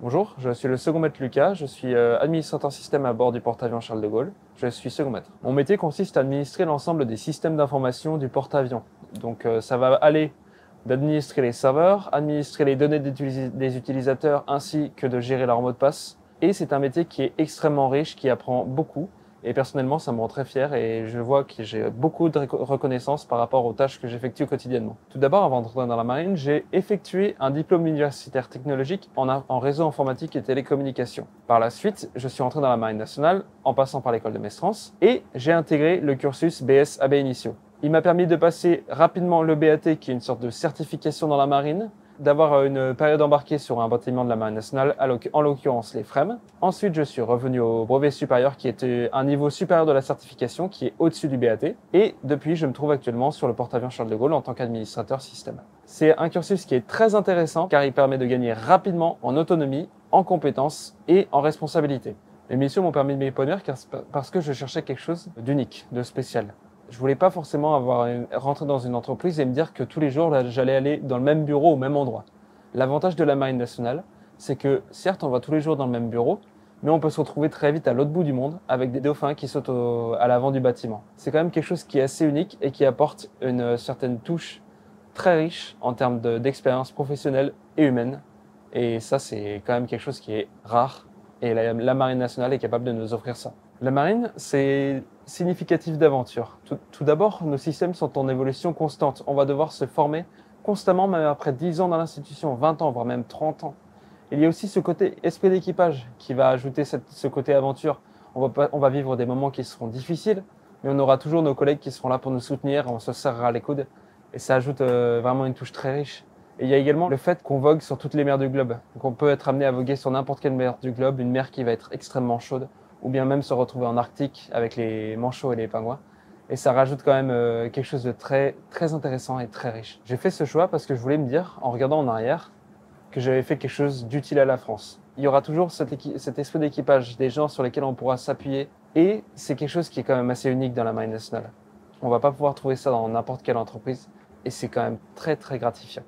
Bonjour, je suis le second maître Lucas, je suis administrateur système à bord du porte-avions Charles de Gaulle. Je suis second maître. Mon métier consiste à administrer l'ensemble des systèmes d'information du porte-avions. Donc ça va aller d'administrer les serveurs, administrer les données des utilisateurs ainsi que de gérer leur mot de passe. Et c'est un métier qui est extrêmement riche, qui apprend beaucoup. Et personnellement, ça me rend très fier et je vois que j'ai beaucoup de reconnaissance par rapport aux tâches que j'effectue quotidiennement. Tout d'abord, avant d'entrer dans la marine, j'ai effectué un diplôme universitaire technologique en réseau informatique et télécommunications. Par la suite, je suis entré dans la marine nationale en passant par l'école de Mestras et j'ai intégré le cursus BS AB Initio. Il m'a permis de passer rapidement le BAT, qui est une sorte de certification dans la marine, d'avoir une période embarquée sur un bâtiment de la Marine nationale, en l'occurrence les FREMM. Ensuite, je suis revenu au brevet supérieur qui était un niveau supérieur de la certification qui est au-dessus du BAT. Et depuis, je me trouve actuellement sur le porte-avions Charles de Gaulle en tant qu'administrateur système. C'est un cursus qui est très intéressant car il permet de gagner rapidement en autonomie, en compétences et en responsabilité. Les missions m'ont permis de m'épanouir parce que je cherchais quelque chose d'unique, de spécial. Je voulais pas forcément rentrer dans une entreprise et me dire que tous les jours, là, j'allais aller dans le même bureau au même endroit. L'avantage de la Marine nationale, c'est que certes, on va tous les jours dans le même bureau, mais on peut se retrouver très vite à l'autre bout du monde avec des dauphins qui sautent à l'avant du bâtiment. C'est quand même quelque chose qui est assez unique et qui apporte une certaine touche très riche en termes d'expérience professionnelle et humaine. Et ça, c'est quand même quelque chose qui est rare. Et la Marine nationale est capable de nous offrir ça. La marine, c'est significatif d'aventure. Tout d'abord, nos systèmes sont en évolution constante. On va devoir se former constamment, même après 10 ans dans l'institution, 20 ans, voire même 30 ans. Il y a aussi ce côté esprit d'équipage qui va ajouter ce côté aventure. On va vivre des moments qui seront difficiles, mais on aura toujours nos collègues qui seront là pour nous soutenir, on se serrera les coudes. Et ça ajoute vraiment une touche très riche. Et il y a également le fait qu'on vogue sur toutes les mers du globe. Donc on peut être amené à voguer sur n'importe quelle mer du globe, une mer qui va être extrêmement chaude, ou bien même se retrouver en Arctique avec les manchots et les pingouins. Et ça rajoute quand même quelque chose de très, très intéressant et très riche. J'ai fait ce choix parce que je voulais me dire, en regardant en arrière, que j'avais fait quelque chose d'utile à la France. Il y aura toujours cet esprit d'équipage, des gens sur lesquels on pourra s'appuyer. Et c'est quelque chose qui est quand même assez unique dans la Marine nationale. On va pas pouvoir trouver ça dans n'importe quelle entreprise. Et c'est quand même très, très gratifiant.